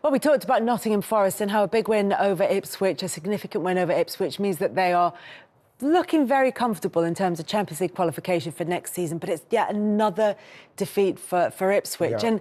Well, we talked about Nottingham Forest and how a big win over Ipswich, a significant win over Ipswich, means that they are looking very comfortable in terms of Champions League qualification for next season. But it's yet another defeat for Ipswich. Yeah. And,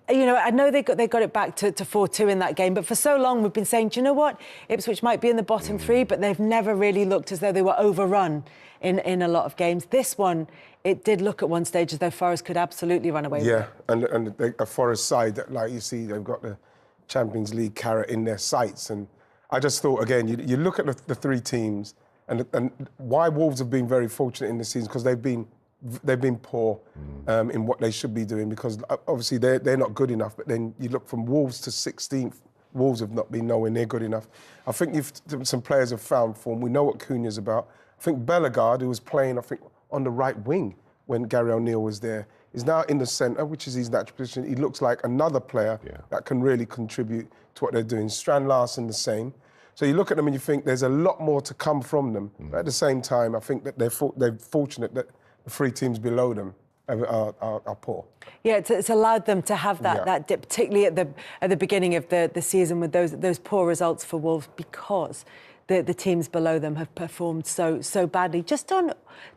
you know, I know they got it back to 4-2 in that game. But for so long, we've been saying, do you know what? Ipswich might be in the bottom three, but they've never really looked as though they were overrun in a lot of games. This one, it did look at one stage as though Forest could absolutely run away with it. Yeah, and a Forest side that, like you see, they've got the Champions League carrot in their sights. And I just thought, again, you look at the three teams, and why Wolves have been very fortunate in this season, because they've been poor in what they should be doing, because obviously they're not good enough. But then you look from Wolves to 16th, Wolves have not been nowhere near good enough. I think some players have found form. We know what Cunha's about. I think Bellegarde, who was playing, I think, on the right wing when Gary O'Neill was there, is now in the centre, which is his natural position. He looks like another player that can really contribute to what they're doing. Strand Larsen, the same. So you look at them and you think there's a lot more to come from them. But at the same time, I think that they're fortunate that the three teams below them are poor. Yeah, it's allowed them to have that dip, particularly at the beginning of the season with those poor results for Wolves, because the teams below them have performed so badly. Just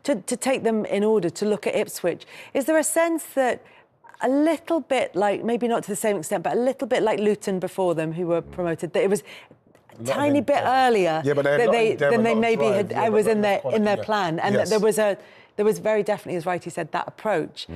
to take them in order, to look at Ipswich, is there a sense that a little bit like, maybe not to the same extent, but a little bit like Luton before them, who were promoted, that it was a tiny bit earlier than they maybe had. I was in their plan, and there was very definitely, as Righty said, that approach.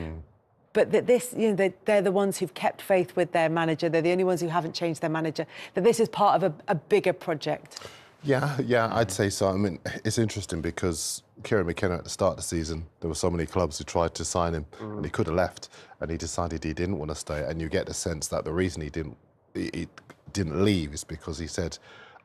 But that this, you know, they're the ones who've kept faith with their manager. They're the only ones who haven't changed their manager. That this is part of a bigger project. Yeah, I'd say so. I mean, it's interesting because Kieran McKenna at the start of the season, there were so many clubs who tried to sign him, and he could have left, and he decided he didn't want to stay. And you get the sense that the reason he didn't leave is because he said,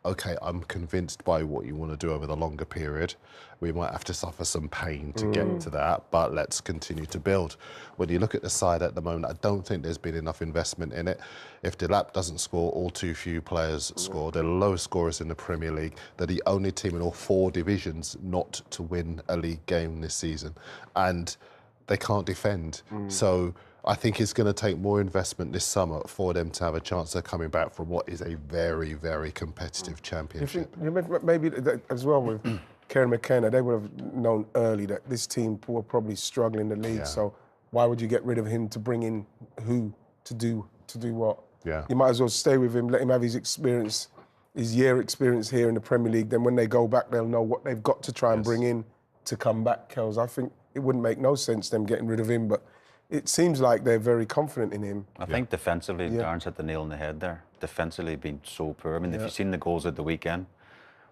OK, I'm convinced by what you want to do over the longer period. We might have to suffer some pain to get to that, but let's continue to build. When you look at the side at the moment, I don't think there's been enough investment in it. If Delap doesn't score, all too few players score. They're the lowest scorers in the Premier League. They're the only team in all 4 divisions not to win a league game this season. And they can't defend. So I think it's going to take more investment this summer for them to have a chance of coming back from what is a very, very competitive championship. Maybe as well with Kieran McKenna, they would have known early that this team will probably struggle in the league. So why would you get rid of him to bring in who to do what? You might as well stay with him, let him have his experience, his year experience here in the Premier League. Then when they go back, they'll know what they've got to try and bring in to come back, Kels. I think it wouldn't make no sense them getting rid of him, but it seems like they're very confident in him. I think defensively, Darren's hit the nail on the head there. Defensively, been so poor. I mean, if you've seen the goals at the weekend,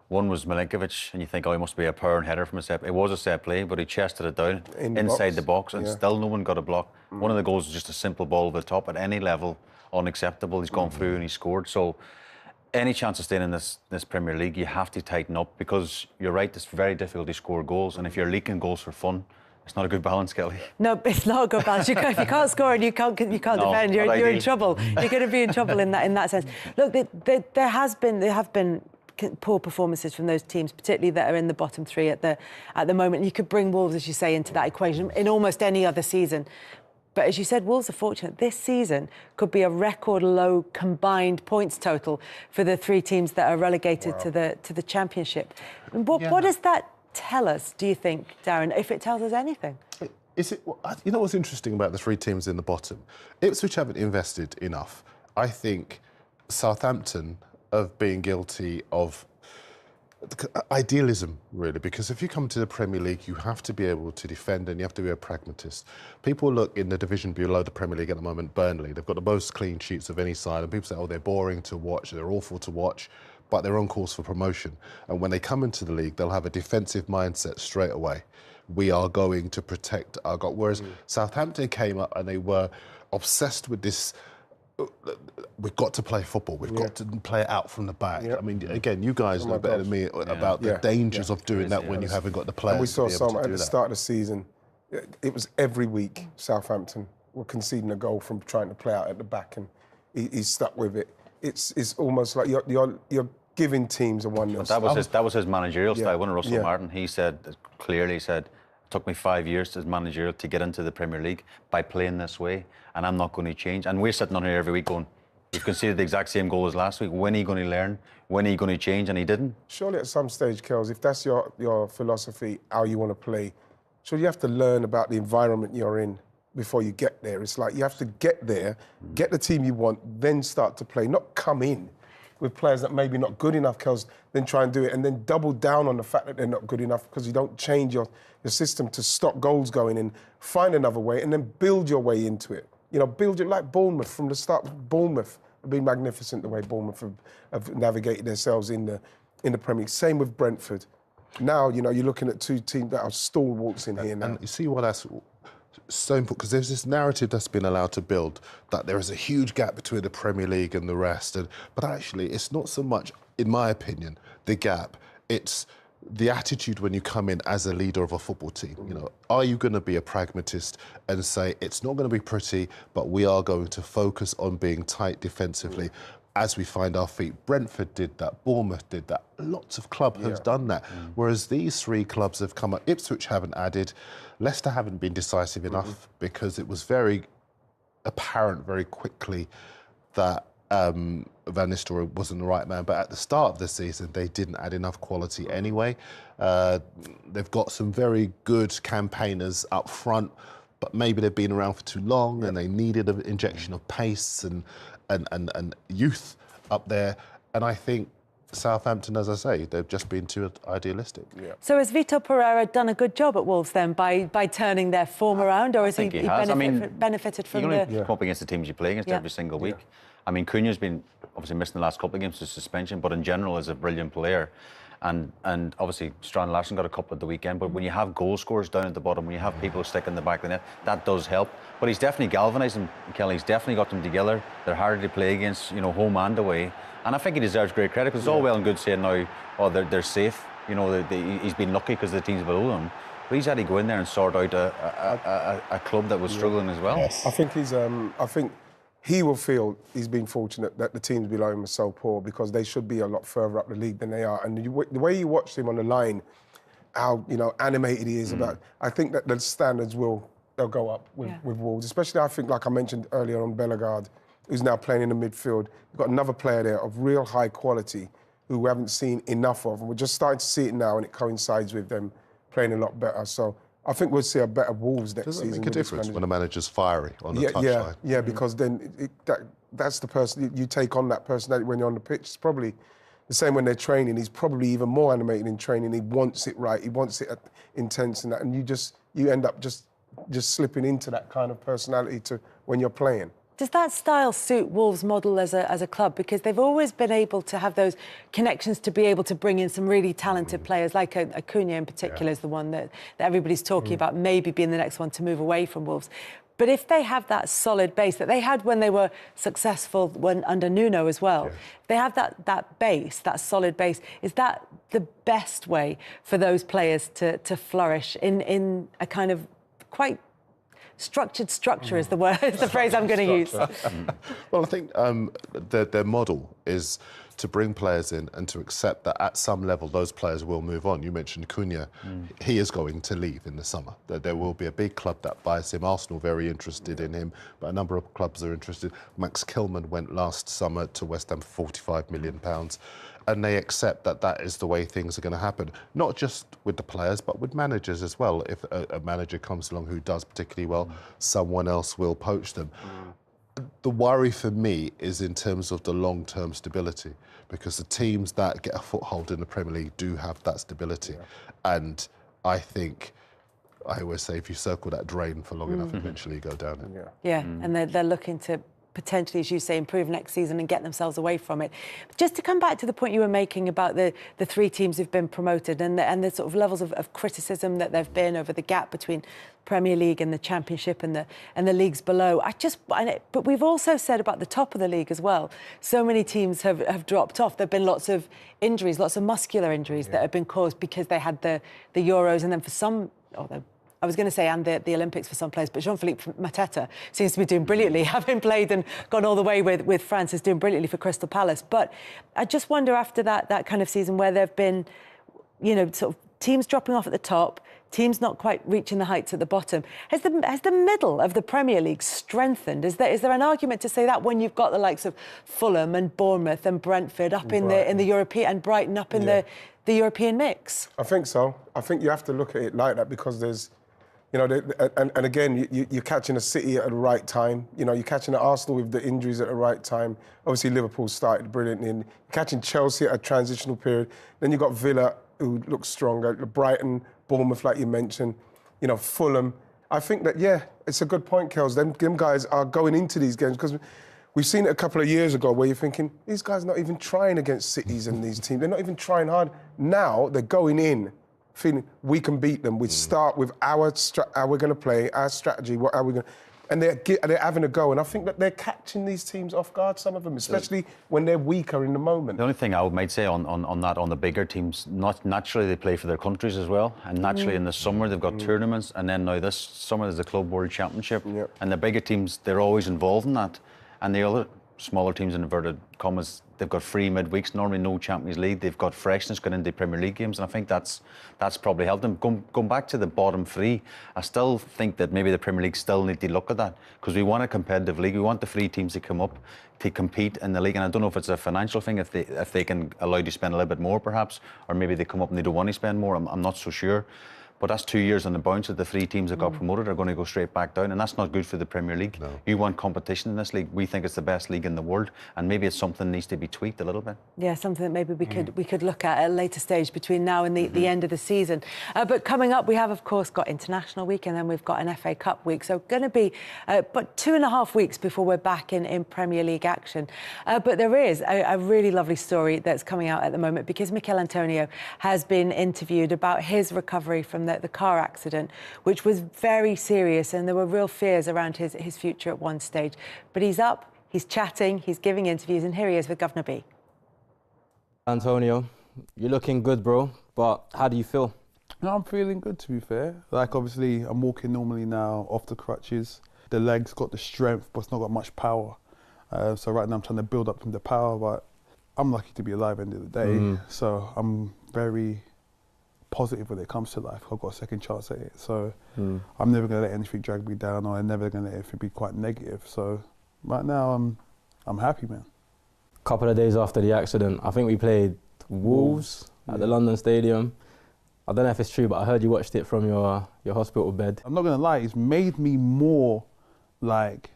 one was Milinkovic, and you think, oh, he must be a power and header from a set. It was a set play, but he chested it down inside the box, and still no one got a block. One of the goals was just a simple ball over the top at any level, unacceptable. He's gone through and he scored. So any chance of staying in this Premier League, you have to tighten up, because you're right, it's very difficult to score goals, and if you're leaking goals for fun, it's not a good balance, Kelly. No, it's not a good balance. If you can't score and you can't defend, you're in trouble. You're going to be in trouble in that sense. Look, there have been poor performances from those teams, particularly that are in the bottom three at the moment. You could bring Wolves, as you say, into that equation in almost any other season. But as you said, Wolves are fortunate. This season could be a record low combined points total for the 3 teams that are relegated to the Championship. What does that tell us, do you think, Darren, if it tells us anything? You know what's interesting about the 3 teams in the bottom? Ipswich haven't invested enough. I think Southampton have been guilty of idealism, really, because if you come to the Premier League, you have to be able to defend and you have to be a pragmatist. People look in the division below the Premier League at the moment, Burnley, they've got the most clean sheets of any side, and people say, oh, they're boring to watch, they're awful to watch, but they're on course for promotion. And when they come into the league, they'll have a defensive mindset straight away. We are going to protect our goal. Whereas Southampton came up and they were obsessed with this, we've got to play football, we've got to play it out from the back. I mean, again, you guys know better than me about the dangers of doing that when you haven't got the players. And we saw some at the start of the season. It was every week Southampton were conceding a goal from trying to play out at the back, and he's stuck with it. It's almost like you're giving teams a 1-0. That was his managerial style. When Russell Martin, he said clearly, it took me 5 years as managerial to get into the Premier League by playing this way, and I'm not going to change. And we're sitting on here every week going, We've conceded the exact same goal as last week. When are you going to learn? When are you going to change? And he didn't. Surely at some stage, Kels, if that's your philosophy, how you want to play, surely you have to learn about the environment you're in before you get there. It's like you have to get there, get the team you want, then start to play, not come in with players that maybe not good enough, Kels, then try and do it, and then double down on the fact that they're not good enough because you don't change your system to stop goals going in, find another way, and then build your way into it. You know, build it like Bournemouth from the start. Bournemouth have been magnificent the way Bournemouth have navigated themselves in the Premier League. Same with Brentford. Now, you know, you're looking at two teams that are stalwarts in here now. And you see what that's so important, because there's this narrative that's been allowed to build that there is a huge gap between the Premier League and the rest. But actually, it's not so much, in my opinion, the gap. It's the attitude when you come in as a leader of a football team. You know, are you going to be a pragmatist and say it's not going to be pretty, but we are going to focus on being tight defensively as we find our feet? Brentford did that, Bournemouth did that, lots of clubs have done that. Whereas these three clubs have come up, Ipswich haven't added, Leicester haven't been decisive enough because it was very apparent very quickly that Van Nistelrooy wasn't the right man. But at the start of the season, they didn't add enough quality anyway. They've got some very good campaigners up front, but maybe they've been around for too long and they needed an injection of pace and youth up there. And I think Southampton, as I say, they've just been too idealistic. Yeah. So has Vitor Pereira done a good job at Wolves then by turning their form around, or has he benefited from the... You come up against the teams you play against every single week. I mean, Cunha's been obviously missing the last couple of games to suspension, but in general is a brilliant player. And obviously Strand Larsen got a couple at the weekend, but when you have goal scorers down at the bottom, when you have people sticking in the back of the net, that does help. But he's definitely galvanised them, Kelly. He's definitely got them together. They're harder to play against, you know, home and away. And I think he deserves great credit, because it's all well and good saying now, oh, they're safe. You know, he's been lucky because the team's below him. But he's had to go in there and sort out a club that was struggling as well. Yes. I think he will feel he's been fortunate that the teams below him are so poor, because they should be a lot further up the league than they are. And the way you watch him on the line, how, you know, animated he is about, I think that the standards they'll go up with Wolves. Especially, I think, like I mentioned earlier on Bellegarde, who's now playing in the midfield. You've got another player there of real high quality who we haven't seen enough of. And we're just starting to see it now, and it coincides with them playing a lot better. So I think we'll see a better Wolves next season. Does it make a difference when a manager's fiery on the touchline? Yeah, because then that's the person, you take on that personality when you're on the pitch. It's probably the same when they're training. He's probably even more animated in training. He wants it right. He wants it intense and that. And you end up just slipping into that kind of personality to when you're playing. Does that style suit Wolves' model as a club? Because they've always been able to have those connections to be able to bring in some really talented players, like Cunha in particular is the one that everybody's talking about, maybe being the next one to move away from Wolves. But if they have that solid base that they had when they were successful under Nuno as well, they have that base, that solid base. Is that the best way for those players to flourish in a kind of quite structured structure is the phrase I'm going to use. Well, I think their model is to bring players in and to accept that at some level those players will move on. You mentioned Cunha. He is going to leave in the summer. There will be a big club that buys him. Arsenal very interested in him, but a number of clubs are interested. Max Kilman went last summer to West Ham for £45 million. And they accept that that is the way things are going to happen, not just with the players, but with managers as well. If a manager comes along who does particularly well, someone else will poach them. The worry for me is in terms of the long-term stability, because the teams that get a foothold in the Premier League do have that stability. And I think, I always say, if you circle that drain for long enough, eventually you go down it. And they're looking to potentially, as you say, improve next season and get themselves away from it. But just to come back to the point you were making about the three teams who've been promoted and the sort of levels of criticism that there've been over the gap between Premier League and the Championship and the leagues below. But we've also said about the top of the league as well, so many teams have dropped off. There've been lots of injuries, lots of muscular injuries that have been caused because they had the Euros, and then for some, I was going to say, and the Olympics for some players, but Jean-Philippe Mateta seems to be doing brilliantly, having played and gone all the way with France, is doing brilliantly for Crystal Palace. But I just wonder, after that kind of season where there have been, sort of teams dropping off at the top, teams not quite reaching the heights at the bottom. Has the middle of the Premier League strengthened? Is there an argument to say that when you've got the likes of Fulham and Bournemouth and Brentford up in the European, and Brighton up in the European mix? I think so. I think you have to look at it like that because there's, you know, and again, you're catching a City at the right time. You know, you're catching Arsenal with the injuries at the right time. Obviously, Liverpool started brilliantly. And you're catching Chelsea at a transitional period. Then you've got Villa, who looks stronger. Brighton, Bournemouth, like you mentioned. You know, Fulham. I think that, yeah, it's a good point, Kels. Them guys are going into these games because we've seen it a couple of years ago where you're thinking, these guys are not even trying against Cities and these teams. They're not even trying hard. Now they're going in feeling we can beat them. We start with how we're going to play, our strategy, how we're going to... And they're having a go. And I think that they're catching these teams off guard, some of them, especially when they're weaker in the moment. The only thing I might say on the bigger teams, naturally they play for their countries as well. And naturally in the summer they've got tournaments. And then now this summer there's the Club World Championship. Yep. And the bigger teams, they're always involved in that. And the other smaller teams, in inverted commas, they've got free midweeks, normally no Champions League. They've got freshness going into Premier League games, and I think that's probably helped them. Going back to the bottom three, I still think that maybe the Premier League still need to look at that because we want a competitive league. We want the three teams to come up to compete in the league, and I don't know if it's a financial thing, if they can allow you to spend a little bit more perhaps, or maybe they come up and they don't want to spend more. I'm not so sure. But that's 2 years on the bounce that the three teams that got promoted are going to go straight back down, and that's not good for the Premier League. No. You want competition in this league. We think it's the best league in the world, and maybe it's something that needs to be tweaked a little bit. Yeah, something that maybe we could look at a later stage between now and the end of the season. But coming up, we have, of course, got International Week, and then we've got an FA Cup week. So going to be but 2.5 weeks before we're back in Premier League action. But there is a really lovely story that's coming out at the moment because Michail Antonio has been interviewed about his recovery from the car accident, which was very serious, and there were real fears around his future at one stage. But he's up, he's chatting, he's giving interviews, and here he is with Governor B. Antonio, you're looking good, bro, but how do you feel? No, I'm feeling good, to be fair. Like, obviously, I'm walking normally now off the crutches. The leg's got the strength, but it's not got much power. So right now I'm trying to build up the power, but I'm lucky to be alive at the end of the day. So I'm very positive when it comes to life. I've got a second chance at it. So I'm never going to let anything drag me down, or I'm never going to let anything be quite negative. So right now I'm happy, man. A couple of days after the accident, I think we played Wolves at the London Stadium. I don't know if it's true, but I heard you watched it from your hospital bed. I'm not going to lie, it's made me more like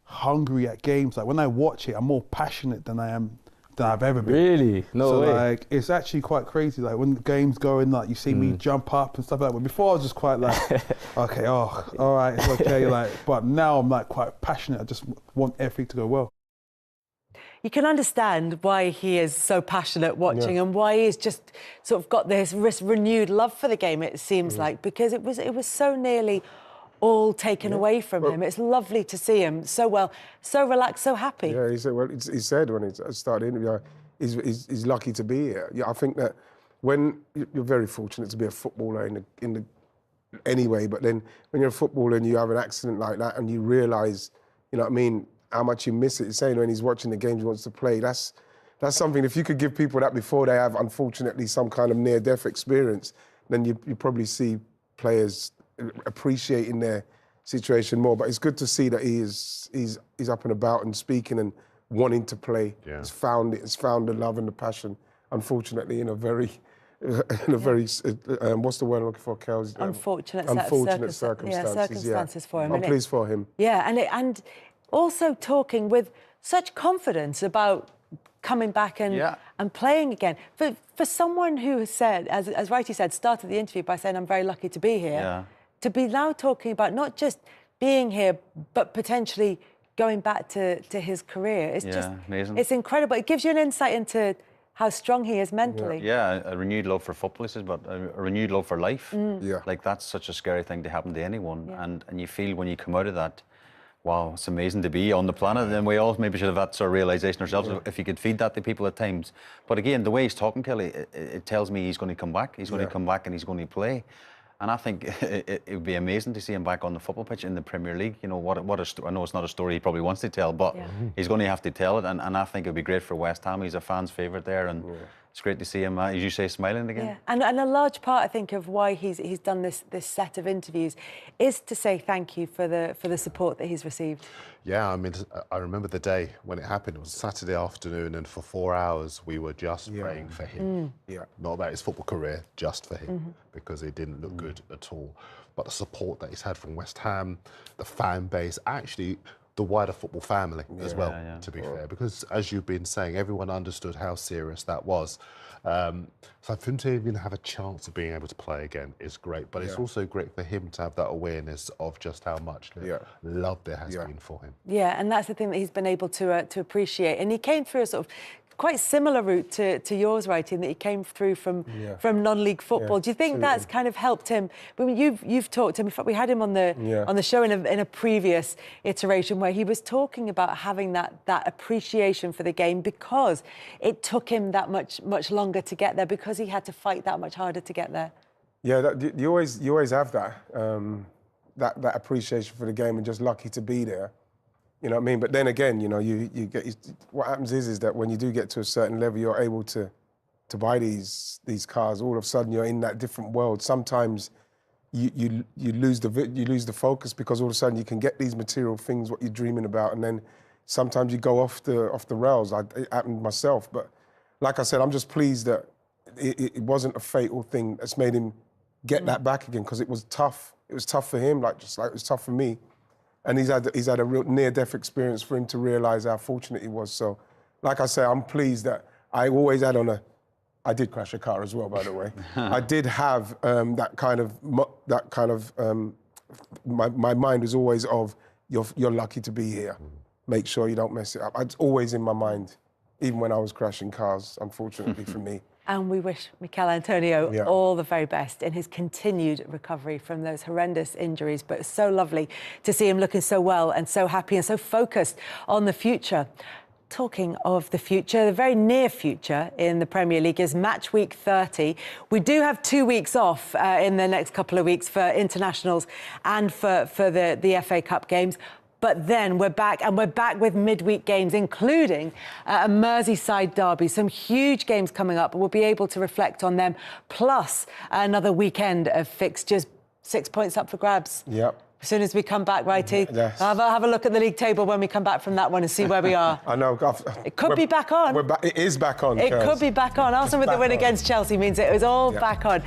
hungry at games. Like when I watch it, I'm more passionate than I've ever been. Really? No way. So like, it's actually quite crazy. Like when the game's going, like you see me jump up and stuff like that. But before I was just quite like, okay, all right, it's okay. Like, but now I'm like quite passionate. I just want everything to go well. You can understand why he is so passionate watching and why he's just sort of got this renewed love for the game, it seems like, because it was so nearly all taken away from him. It's lovely to see him so well, so relaxed, so happy. Yeah, he said when he started the interview, he's lucky to be here. Yeah, I think that when you're very fortunate to be a footballer anyway, but then when you're a footballer and you have an accident like that and you realise, you know what I mean, how much you miss it. He's saying when he's watching the games he wants to play, that's something, if you could give people that before they have, unfortunately, some kind of near-death experience, then you probably see players appreciating their situation more. But it's good to see that he's up and about and speaking and wanting to play. Yeah. He's found the love and the passion. Unfortunately, in a very what's the word I'm looking for, Kels? Unfortunate circumstances for him. I'm pleased for him. Yeah, and also talking with such confidence about coming back and playing again. For someone who has said, as Righty said, started the interview by saying, I'm very lucky to be here, to be now talking about not just being here, but potentially going back to his career. It's just amazing. It's incredible. It gives you an insight into how strong he is mentally. Yeah, a renewed love for football, but a renewed love for life. Yeah. Like, that's such a scary thing to happen to anyone. Yeah. And you feel when you come out of that, wow, it's amazing to be on the planet. And we all maybe should have that sort of realisation ourselves, if you could feed that to people at times. But again, the way he's talking, Kelly, it tells me he's going to come back. He's going to come back and he's going to play. And I think it would be amazing to see him back on the football pitch in the Premier League. You know, what I know it's not a story he probably wants to tell, but he's going to have to tell it. And I think it would be great for West Ham. He's a fan's favourite there. And it's great to see him, as you say, smiling again. Yeah, and a large part, I think, of why he's done this set of interviews is to say thank you for the support that he's received. Yeah, I mean, I remember the day when it happened. It was Saturday afternoon, and for 4 hours we were just praying for him. Yeah, not about his football career, just for him, because he didn't look good at all. But the support that he's had from West Ham, the fan base, actually the wider football family as well, to be fair, because as you've been saying, everyone understood how serious that was. So for him to even have a chance of being able to play again is great, but it's also great for him to have that awareness of just how much love there has been for him. Yeah, and that's the thing that he's been able to appreciate. And he came through a sort of quite similar route to yours, right, in that he came through from non-league football. Yeah, do you think that's kind of helped him? I mean, you've talked to him. In fact, we had him on the show in a previous iteration where he was talking about having that appreciation for the game because it took him that much longer to get there, because he had to fight that much harder to get there. Yeah, you always have that that appreciation for the game, and just lucky to be there. You know what I mean? But then again, you know, you get what happens is that when you do get to a certain level, you're able to buy these cars. All of a sudden, you're in that different world. Sometimes you lose the focus, because all of a sudden you can get these material things, what you're dreaming about, and then sometimes you go off the rails. It happened myself, but like I said, I'm just pleased that it wasn't a fatal thing that's made him get that back again, because it was tough. It was tough for him, just like it was tough for me. And he's had a real near-death experience for him to realise how fortunate he was. So, like I say, I'm pleased that I always had I did crash a car as well, by the way. I did have that kind of my mind was always of, you're lucky to be here. Make sure you don't mess it up. It's always in my mind, even when I was crashing cars, unfortunately for me. And we wish Michail Antonio all the very best in his continued recovery from those horrendous injuries. But it's so lovely to see him looking so well and so happy and so focused on the future. Talking of the future, the very near future in the Premier League is match week 30. We do have 2 weeks off in the next couple of weeks for internationals and for the FA Cup games. But then we're back, and we're back with midweek games, including a Merseyside derby. Some huge games coming up. We'll be able to reflect on them, plus another weekend of fixtures. 6 points up for grabs. Yep. As soon as we come back, righty, have a look at the league table when we come back from that one and see where we are. I know. It could be back on. It is back on. It could be back on. Arsenal with the win against Chelsea means it was all back on.